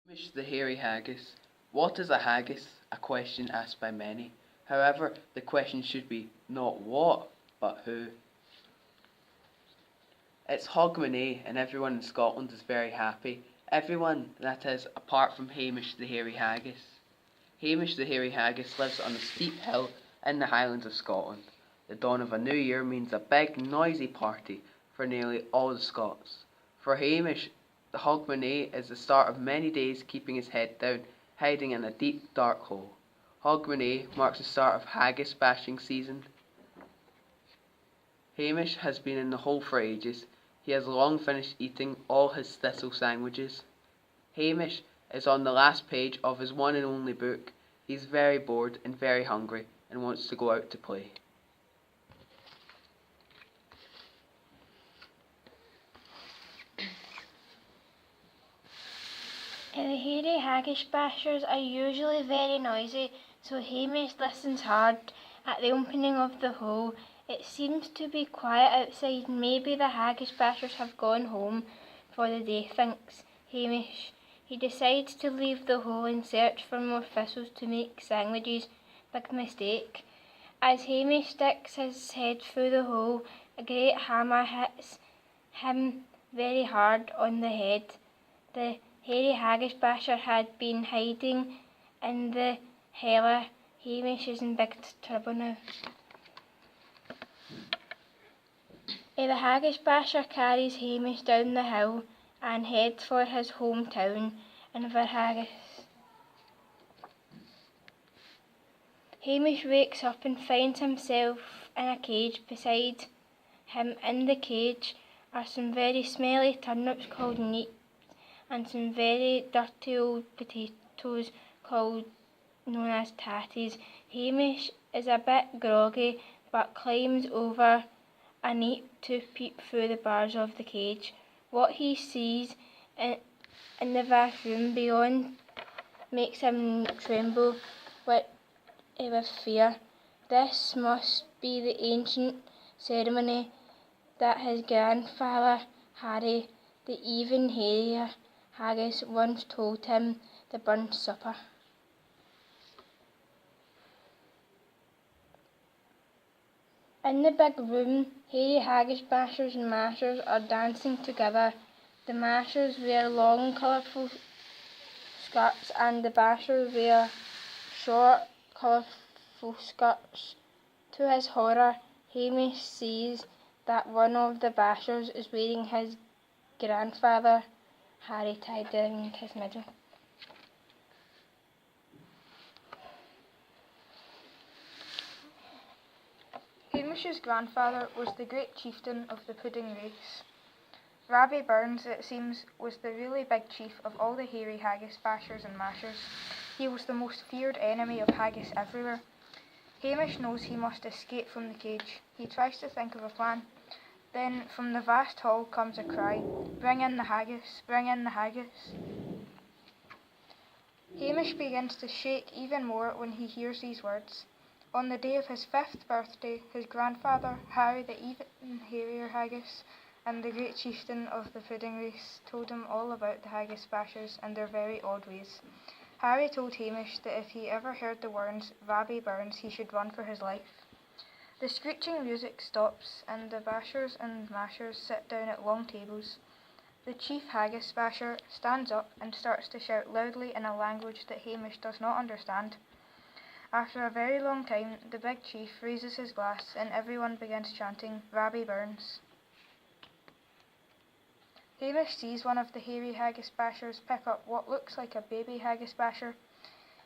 Hamish the hairy haggis. What is a haggis? A question asked by many. However, the question should be not what, but who. It's Hogmanay, and everyone in Scotland is very happy. Everyone, that is, apart from Hamish the hairy haggis. Hamish the hairy haggis lives on a steep hill in the Highlands of Scotland. The dawn of a new year means a big, noisy party for nearly all the Scots. For Hamish, the Hogmanay is the start of many days keeping his head down, hiding in a deep, dark hole. Hogmanay marks the start of haggis bashing season. Hamish has been in the hole for ages. He has long finished eating all his thistle sandwiches. Hamish is on the last page of his one and only book. He's very bored and very hungry and wants to go out to play. The hairy haggis bashers are usually very noisy, so Hamish listens hard at the opening of the hole. It seems to be quiet outside. Maybe the haggis bashers have gone home for the day, thinks Hamish. He decides to leave the hole and search for more thistles to make sandwiches. Big mistake. As Hamish sticks his head through the hole, a great hammer hits him very hard on the head. The hairy haggis basher had been hiding in the cellar. Hamish is in big trouble now. The haggis basher carries Hamish down the hill and heads for his hometown in haggis. Hamish wakes up and finds himself in a cage. Beside him in the cage are some very smelly turnips called neeps and some very dirty old potatoes known as tatties. Hamish is a bit groggy but climbs over a neep to peep through the bars of the cage. What he sees in the vast room beyond makes him tremble with fear. This must be the ancient ceremony that his grandfather Harry, the even hairier haggis, once told him, the burnt supper. In the big room, hairy haggis bashers and mashers are dancing together. The mashers wear long, colourful skirts and the bashers wear short, colourful skirts. To his horror, Hamish sees that one of the bashers is wearing his grandfather Harry tied around his middle. Hamish's grandfather was the great chieftain of the pudding race. Rabbie Burns, it seems, was the really big chief of all the hairy haggis bashers and mashers. He was the most feared enemy of haggis everywhere. Hamish knows he must escape from the cage. He tries to think of a plan. Then from the vast hall comes a cry, "Bring in the haggis, bring in the haggis." Hamish begins to shake even more when he hears these words. On the day of his 5th birthday, his grandfather, Harry the even hairier haggis, and the great chieftain of the pudding race, told him all about the haggis bashers and their very odd ways. Harry told Hamish that if he ever heard the words "Rabbie Burns," he should run for his life. The screeching music stops, and the bashers and mashers sit down at long tables. The chief haggis basher stands up and starts to shout loudly in a language that Hamish does not understand. After a very long time, the big chief raises his glass and everyone begins chanting, "Rabbie Burns." Hamish sees one of the hairy haggis bashers pick up what looks like a baby haggis basher.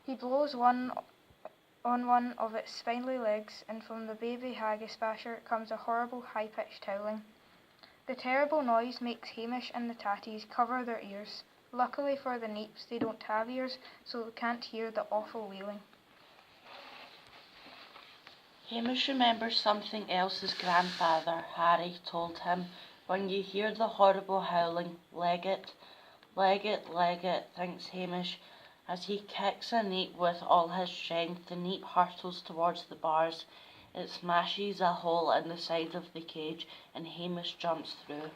He blows on one of its spindly legs, and from the baby haggis basher comes a horrible high-pitched howling. The terrible noise makes Hamish and the tatties cover their ears. Luckily for the neeps, they don't have ears, so they can't hear the awful wailing. Hamish remembers something else his grandfather, Harry, told him. When you hear the horrible howling, leg it, leg it, leg it, thinks Hamish. As he kicks a neep with all his strength, the neep hurtles towards the bars. It smashes a hole in the side of the cage, and Hamish jumps through.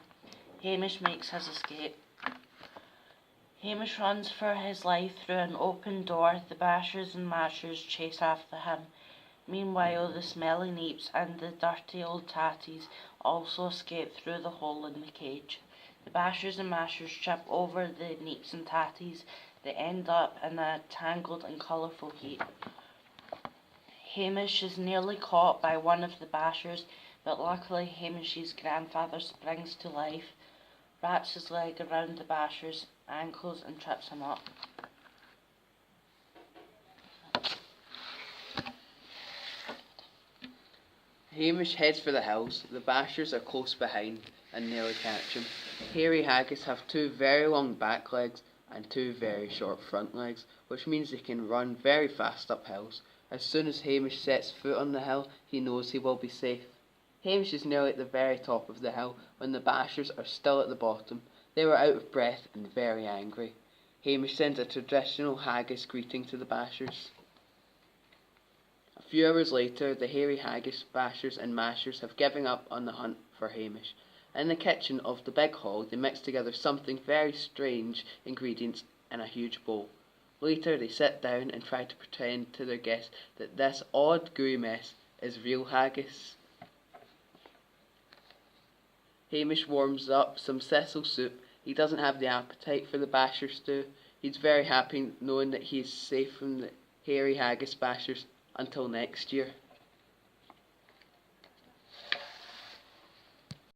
Hamish makes his escape. Hamish runs for his life through an open door. The bashers and mashers chase after him. Meanwhile, the smelly neeps and the dirty old tatties also escape through the hole in the cage. The bashers and mashers trip over the neeps and tatties. They end up in a tangled and colourful heap. Hamish is nearly caught by one of the bashers, but luckily Hamish's grandfather springs to life, wraps his leg around the basher's ankles and trips him up. Hamish heads for the hills. The bashers are close behind and nearly catch him. Hairy haggis have two very long back legs and two very short front legs, which means they can run very fast up hills. As soon as Hamish sets foot on the hill, he knows he will be safe. Hamish is nearly at the very top of the hill when the bashers are still at the bottom. They were out of breath and very angry. Hamish sends a traditional haggis greeting to the bashers. A few hours later, the hairy haggis, bashers and mashers have given up on the hunt for Hamish. In the kitchen of the big hall, they mix together something very strange ingredients in a huge bowl. Later, they sit down and try to pretend to their guests that this odd gooey mess is real haggis. Hamish warms up some thistle soup. He doesn't have the appetite for the basher stew. He's very happy knowing that he is safe from the hairy haggis bashers until next year.